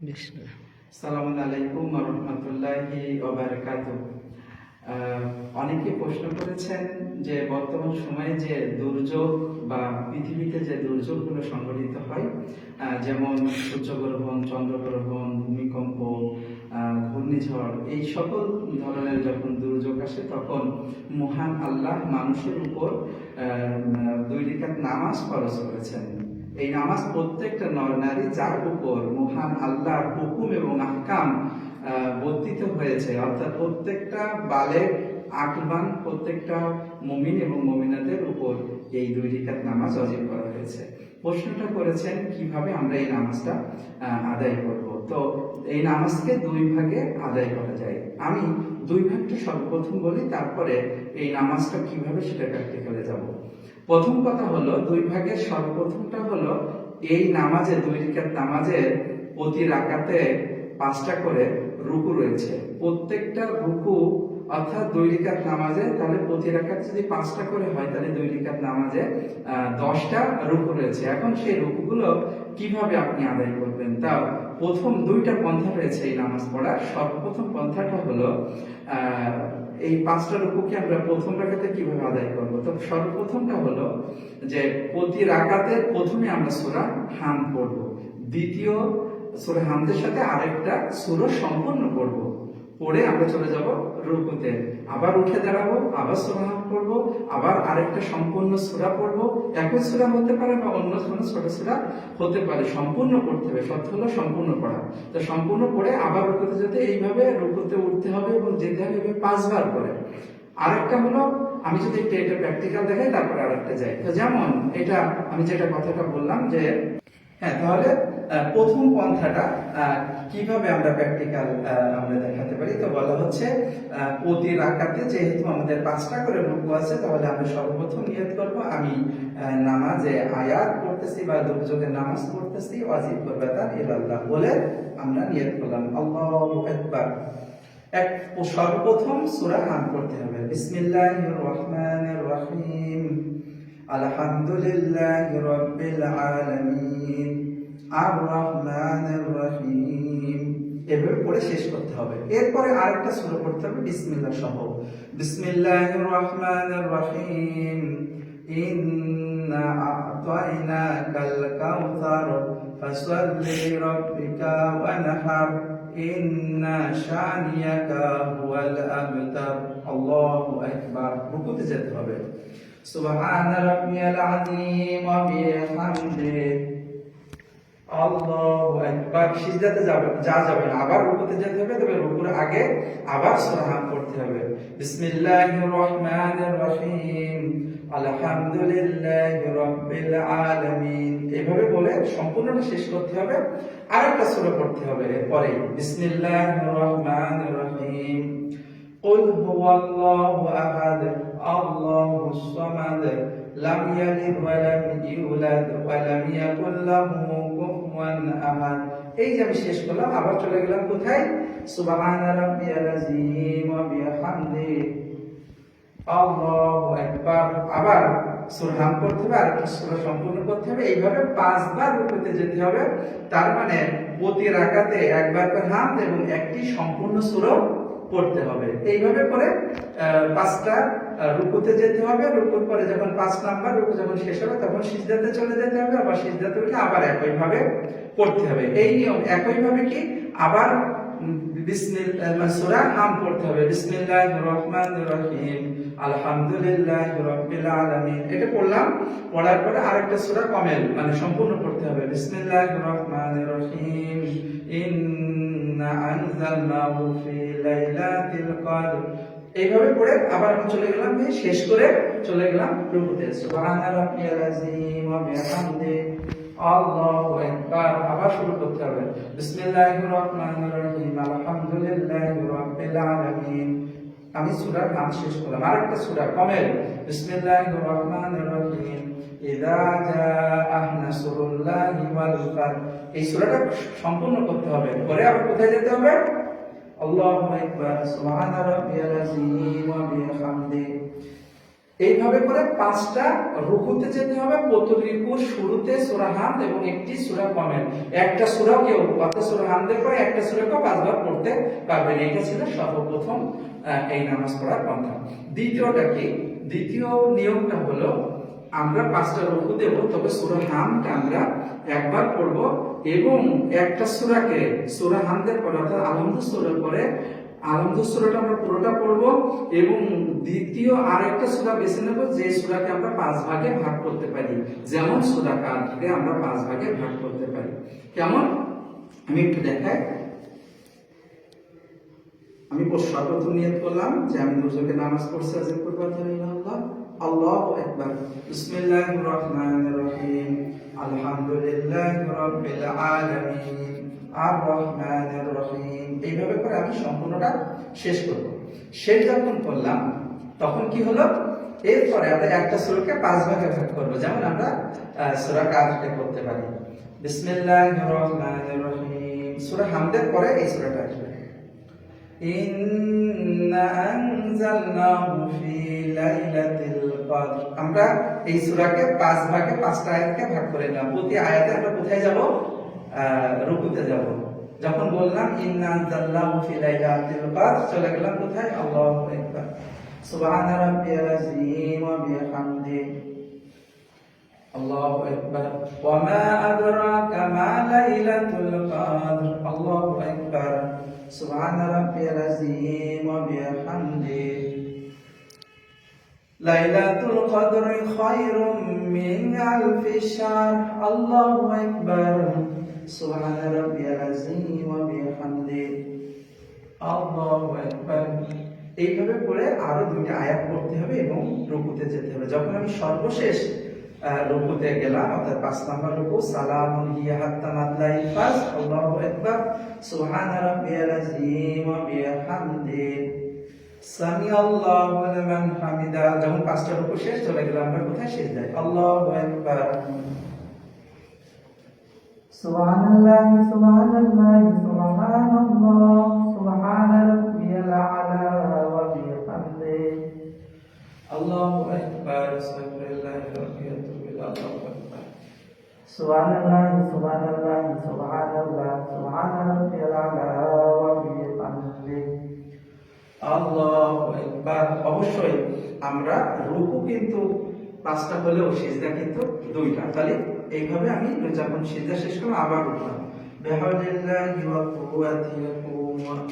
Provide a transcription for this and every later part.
বিসমিল্লাহ। আসসালামু আলাইকুম ওয়া রাহমাতুল্লাহি ওয়া বারাকাতুহু। অনেকে প্রশ্ন করেছেন যে বর্তমান সময়ে যে দুর্যোগ বা পৃথিবীতে যে দুর্যোগগুলো সংঘটিত হয়, যেমন সূর্যগ্রহণ, চন্দ্রগ্রহণ, ভূমিকম্প, ঘূর্ণিঝড়, এই সকল ধরনের যখন দুর্যোগ আসে তখন মহান আল্লাহ মানুষের উপর 2 রাকাত নামাজ ফরজ করেছেন। এই নামাজ প্রত্যেকটা নর নারী যার উপর মহান আল্লাহর হুকুম এবং আহকাম বর্তিত হয়েছে, অর্থাৎ প্রত্যেকটা বালেগ আকলবান প্রত্যেকটা মুমিন এবং মুমিনাতের উপর এই 2 রাকাত নামাজ ওয়াজিব করা হয়েছে। প্রশ্নটা করেছেন কিভাবে আমরা এই নামাজটা আদায় করব। তো এই নামাজকে 2 ভাগে আদায় করা যায়। আমি 2 ভাগটা সর্বপ্রথম বলি, তারপরে এই নামাজটা কিভাবে সেটা প্র্যাকটিক্যালে যাব। প্রথম কথা হলো 2 ভাগের সর্বপ্রথমটা হলো এই নামাজে 2 রাকাত নামাজের প্রতি রাকাতে 5টা করে রুকু রয়েছে। প্রত্যেকটা রুকু অর্থাৎ 2 রাকাত নামাজে তাহলে প্রতি রাকাতে যদি 5টা করে হয় তাহলে 2 রাকাত নামাজে 10টা রুকু রয়েছে। এখন সেই রুকুগুলো কিভাবে আপনি আদায় করবেন, তা প্রথম 2টা পন্থা রয়েছে এই নামাজ পড়ার। সর্বপ্রথম পন্থাটা হলো এই 5টা রুকুকে আমরা প্রথম রাকাতে কিভাবে আদায় করব। তো সর্বপ্রথমটা হলো যে প্রতি রাকাতে প্রথমে আমরা সূরা হাম পড়ব, দ্বিতীয় সূরা হামদের সাথে আরেকটা সূরা সম্পূর্ণ পড়ব, পড়ে আমরা চলে যাব রুকুতে, আবার উঠে দাঁড়াবো, আবার সূরা হাম পড়ব, আবার আরেকটা সম্পূর্ণ সূরা পড়ব। একই সূরা হতে পারে বা অন্য কোনো ছোট সূরা হতে পারে, সম্পূর্ণ পড়তে হবে। শর্ত হলো সম্পূর্ণ পড়া। তো সম্পূর্ণ পড়ে আবার রুকুতে যেতে, এইভাবে রুকুতে উঠতে হবে এবং যেতে হবে 5 বার করে। আরেকটা হলো আমি যদি এটা প্র্যাকটিক্যাল দেখাই তারপরে আরেকটা যাই। তো যেমন এটা আমি যেটা কথাটা বললাম যে হ্যাঁ, তাহলে প্রথম পন্থাটা কিভাবে আমরা প্র্যাকটিক্যাল আমরা দেখাতে পারি। তো বলা হচ্ছে প্রতি রাকাতে যেহেতু আমাদের 5টা করে রুকু আছে, তাহলে আমরা সর্বপ্রথম নিয়ত করব আমি নামাজে আয়াত পড়তেছি বা দুর্যোগের নামাজ পড়তেছি, ওয়াজিব কুরবাতান ইলাল্লাহ বলে আমরা নিয়ত করলাম আল্লাহু আকবার। সর্বপ্রথম সূরা হাম পড়তে হবে। বিসমিল্লাহির রহমানির রহিম, আলহামদুলিল্লাহি রাব্বিল আলামিন, আর রহমানির রহিম, এভাবে পড়ে শেষ করতে হবে। এরপরে আরেকটা সূরা পড়তে হবে বিসমিল্লাহ সহ। বিসমিল্লাহির রহমানির রহিম, ইন্না আ'তাইনাকাল কাউসার ফাসাল্লি লিরাব্বিকা ওয়ানহার, ইন্না শানিয়াকা হুয়াল আবতার। আল্লাহু আকবার। রুকুতে যেতে হবে। সুবহান রাব্বিয়াল আযীম ওয়া বিহামদিহি, আল্লাহু আকবার। সিজদাতে যাবে না, আবার রুকুতে যেতে হবে। তবে রুকুর আগে আবার সূরা হাম পড়তে হবে। বিসমিল্লাহির রহমানির রহিম, আলহামদুলিল্লাহি রাব্বিল আলামিন, এভাবে বলে সম্পূর্ণটা শেষ করতে হবে। আরেকটা সূরা পড়তে হবে এরপরে। বিসমিল্লাহির রহমানির রহিম, কুল হুয়াল্লাহু আহাদ, আল্লাহুস সামাদ, লাম ইয়ালিদ ওয়া লাম ইউলাদ ওয়া লাম ইয়াকুল লাহু কুফুয়ান আহাদ। এই যে আমি শেষ করলাম, আবার চলে গেলাম কোথায়? সুবহান রাব্বিয়াল আযীম ওয়া বিহামদিহি, আল্লাহু আকবার। আবার সূরা হাম পড়তে হবে, আরেকটা সূরা সম্পূর্ণ করতে হবে। এইভাবে 5 বার রুকুতে যেতে হবে। তার মানে প্রতি রাকাতে একবার করে হাম এবং একটি সম্পূর্ণ সূরা পড়তে হবে। এইভাবে করে 5টা রুকুতে যেতে হবে। রুকুর পরে যখন 5 নাম্বার রুকু যখন শেষ হবে তখন সিজদাতে চলে যেতে হবে, আবার সিজদাতে উঠে আবার একইভাবে পড়তে হবে। এই নিয়ম একইভাবে কি আবার সূরা নাম পড়তে হবে। বিসমিল্লাহির রহমানির রহিম, আলহামদুলিল্লাহি রাব্বিল আলামিন, এটা পড়লাম। পড়ার পরে আরেকটা সূরা কামেল মানে সম্পূর্ণ পড়তে হবে। বিসমিল্লাহির রহমানির রহিম, ইন্না আনজালনাহু ফি লাইলাতিল কদর, এইভাবে পড়ে আবার আমি চলে গেলাম, শেষ করে চলে গেলাম রুকুতে। সুবহান রাব্বিয়াল আযীম ওয়া বিহামদিহি, আল্লাহু আকবার। আবার শুরু করতে হবে। বিসমিল্লাহির রহমানির রহিম, আলহামদুলিল্লাহি রাব্বিল আলামিন, আমি সূরার নাম শেষ করলাম। আরেকটা সূরা কামেল। বিসমিল্লাহির রহমানির রহিম, ইযা জাআ নাসরুল্লাহি ওয়াল ফাতহ, এই সূরাটা সম্পূর্ণ করতে হবে। পরে আবার কোথায় যেতে হবে? আল্লাহু আকবার, সুবহান রাব্বিয়াল আযীম ওয়া বিহামদিহি। এইভাবে করে 5টা রুকুতে যেতে হবে। প্রতি রুকুর শুরুতে সূরা হামদ এবং একটি সূরা কমেন্ট। একটা সূরা কেউ অর্থাৎ সূরা হামদের পরে একটা সূরা কেউ 5 বার পড়তে পারবেন। এটা ছিল সর্বপ্রথম এই নামাজ পড়ার পন্থা। দ্বিতীয়টা কি? দ্বিতীয় নিয়মটা হলো আমরা 5টা রুকু দেব, তবে সূরা হামদ আমরা একবার পড়ব এবং একটা সূরাকে সূরা হামদের পরে অর্থাৎ আলহামদু সূরার পরে আলহামদু সূরাটা আমরা পুরোটা পড়ব এবং দ্বিতীয় আরেকটা সূরা বেছে নেব যে সূরাকে আমরা 5 ভাগে ভাগ করতে পারি। যেমন সূরা কাহফকে আমরা 5 ভাগে ভাগ করতে পারি। কেমন? আমি একটু দেখাই। আমি সর্বপ্রথম নিয়ত করলাম যে আমি দুজকে নামাজ পড়ছি আজ করবার জন্য আল্লাহ আল্লাহু আকবার। বিসমিল্লাহির রহমানির রহিম। আলহামদুলিল্লাহি রাব্বিল আলামিন আর রহমানির রহিম। এইভাবে করে আমি সম্পূর্ণটা শেষ করব। শেষ যখন করলাম তখন কি হলো? এরপরে আমরা একটা সূরাকে 5 ভাগে ভাগ করব। যেমন আমরা সূরা কাহফকে করতে পারি। বিসমিল্লাহির রহমানির রহিম। সূরা হামদের পরে এই সূরাটা আসবে। ইন্না আনজালনাহু ফি লাইলাতিল কদর। আমরা এই সূরাকে 5 ভাগে 5টা আয়াতকে ভাগ করে নিলাম। প্রতি আয়াতে আমরা কোথায় যাব? রুকুতে যাব। যখন বললাম ইন্না আনজালনাহু ফি লাইলাতিল কদর, চলে গেলাম কোথায়? আল্লাহু আকবার। সুবহানা রাব্বিয়াল আযীম ওয়া বিহামদিহি। আল্লাহু আকবার। ওয়া মা আদরাকা মা লাইলাতুল কদর। আল্লাহু আকবার। সুবহানা রাব্বিয়াল আযীম ওয়া বিহামদিহি। লাইলাতুল কদরি খায়রুম মিন আলফি শাহর। আল্লাহু আকবার। সুবহানা রাব্বিয়াল আযীম ওয়া বিহামদিহি। আল্লাহু আকবার। এইভাবে পড়ে আরো 2টা আয়াত পড়তে হবে এবং রুকুতে যেতে হবে। যখন আমি সর্বশেষ রুকুতে গেলাম অর্থাৎ 5 নম্বর রুকু, সালামুন হিয়া হাত্তা মাতলাইল ফাজর। আল্লাহু আকবার। সুবহানা রাব্বিয়াল আযীম ওয়া বিহামদিহি। সামি আল্লাহু লিমান হামিদা। যখন 5টা রুকু শেষ, চলে গেলাম আমরা কোথায়? সিজদায়। আল্লাহু আকবার। সুবহানাল্লাহ সুবহানাল্লাহ সুবহানাল্লাহ সুবহানা রাব্বিয়াল আলা ওয়া বিহামদিহি। আল্লাহু আকবার। আস্তাগফিরুল্লাহ রাব্বি ওয়া আতুবু ইলাইহি। আল্লাহু আকবার। সুবহানাল্লাহ সুবহানাল্লাহ সুবহানাল্লাহ সুবহানা রাব্বিয়াল আলা ওয়া বিহামদিহি। আল্লাহু আকবার। অবশ্যই আমরা রুকু কিন্তু 5টা হলেও সিজদা কিন্তু 2টা। তাহলে এইভাবে আমি যখন সিজদা শেষ করলাম আবার উঠলাম। বিহাউলিল্লাহি ওয়া কুওয়াতিহি ওয়া কুওয়াত।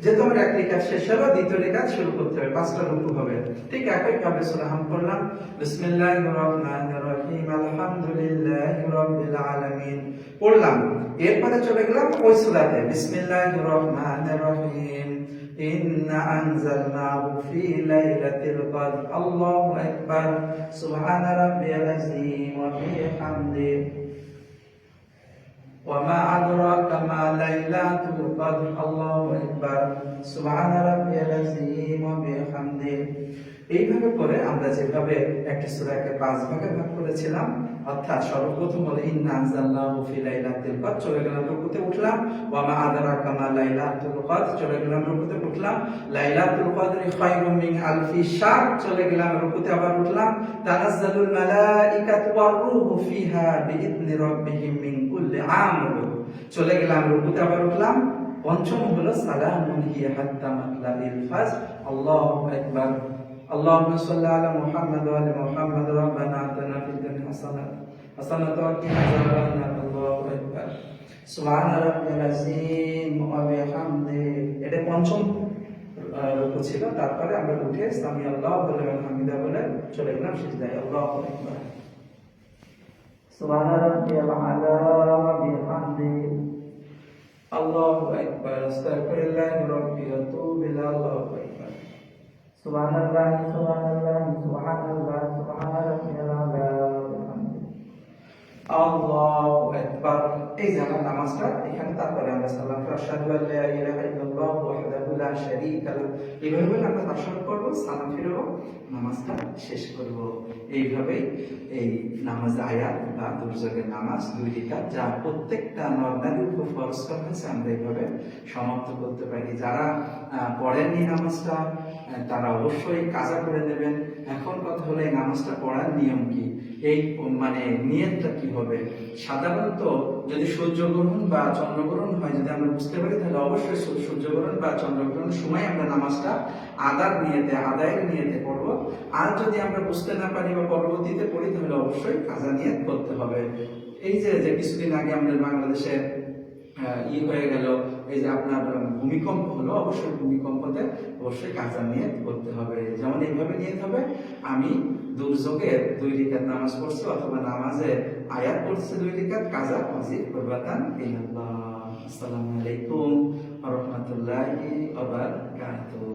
যেহেতু আমরা এক রিকাত শেষ হলো, দ্বিতীয় রিকাত শুরু করতে হবে। 5টা রুকু হবে। ঠিক একইভাবে সূরা হামদ পড়লাম। বিসমিল্লাহির রহমানির রহিম। আলহামদুলিল্লাহি রাব্বিল আলামিন পড়লাম। এরপরে চলে গেলাম ওই সূরাতে। বিসমিল্লাহির রহমানির রহিম। ইন্না আনজালনাহু ফি লাইলাতিল কদর। আল্লাহু আকবার। সুবহানা রাব্বিয়াল আযীম ওয়া বিহামদিহি। ওয়া মা আদরাকা মা লাইলাতুল কদর। আল্লাহু আকবার। সুবহানা রাব্বিয়াল আযীম ওয়া বিহামদিহি। এইভাবে করে আমরা যেভাবে একটা সূরাকে 5 ভাগে ভাগ করেছিলাম, অর্থাৎ সর্বপ্রথম হলো ইন্না আনজালনাহু ফি লাইলাতিল কদর, চলে গেলাম রুকুতে উঠলাম। ওয়া মা আদরাকা মা লাইলাতুল কদর, চলে গেলাম রুকুতে উঠলাম। লাইলাতুল কদরি খায়রুম মিন আলফি শাহর, চলে গেলাম রুকুতে আবার উঠলাম। তানাজ্জালুল মালাইকাতু ওয়ার রূহু ফিহা বিইذনি রাব্বিহিম মিন কুল্লি আমর, চলে গেলাম রুকুতে আবার উঠলাম। পঞ্চম হলো সালামুন হিয়া হাত্তা মাতলাইল ফাজর। আল্লাহু আকবার। اللهم صل على محمد وعلى محمد ربنا آتنا في الدنيا حسنة وقنا عذاب النار। الله أكبر। سبحان ربي العظيم وبحمده। এটা পঞ্চম রুকু ছিল। তারপরে আমরা উঠে সামি আল্লাহ বলে হামিদা বলে চলে গেলাম সিজদায়। আল্লাহু আকবার। সুবহান রাব্বিয়াল আলা ওয়া বিহামদিহি। আল্লাহু আকবার। আস্তাগফিরুল্লাহ রাব্বি ওয়া আতুবু ইলাইহি। আল্লাহু আকবার। সুবহানাল্লাহ সুবহানাল্লাহ সুবহানাল্লাহ সুবহানা রাব্বিয়াল আলা ওয়া বিহামদিহি। আল্লাহু আকবার। এই যে আমার নামাজটা এখানে, তারপরে আমরা সালাম ফিরব, আশহাদু আল্লা ইলাহা ইল্লাল্লাহ ওয়াহদাহু লা শারীকা লাহু, এইভাবে বলে আমরা তাশাহুদ পড়ব, সালাম ফিরব, নামাজটা শেষ করব। এইভাবেই এই নামাজ আয়াত বা দুর্যোগের নামাজ 2 রাকাত, যা প্রত্যেকটা নর-নারীর উপর ফরজ করা হয়েছে, আমরা এইভাবে সমাপ্ত করতে পারি। যারা পড়েননি নামাজটা, তারা অবশ্যই কাজা করে নেবেন। এখন কথা হলো এই নামাজটা পড়ার নিয়ম কি, এই মানে নিয়তটা কি হবে। সাধারণত যদি সূর্যগ্রহণ বা চন্দ্রগ্রহণ হয়, যদি আমরা বুঝতে পারি, তাহলে অবশ্যই সূর্যগ্রহণ বা চন্দ্রগ্রহণের সময় আমরা নামাজটা আদায়ের নিয়তে পড়ব। আর যদি আমরা বুঝতে না পারি বা পরবর্তীতে পড়ি, তাহলে অবশ্যই কাজা নিয়ত করতে হবে। এই যে কিছুদিন আগে আমাদের বাংলাদেশে হয়ে গেল, এই যে আপনার ভূমিকম্প হলো, অবশ্যই ভূমিকম্পতে অবশ্যই কাজা নিয়ত করতে হবে। যেমন এইভাবে নিয়ত হবে, আমি দুর্যোগের 2 রাকাত নামাজ পড়ছি, অথবা নামাজে আয়াত পড়ছি 2 রাকাত, কাজা ওয়াজিব কুরবাতান ইলাল্লাহ। আসসালামু আলাইকুম ওয়া রাহমাতুল্লাহি ওয়া বারাকাতুহু।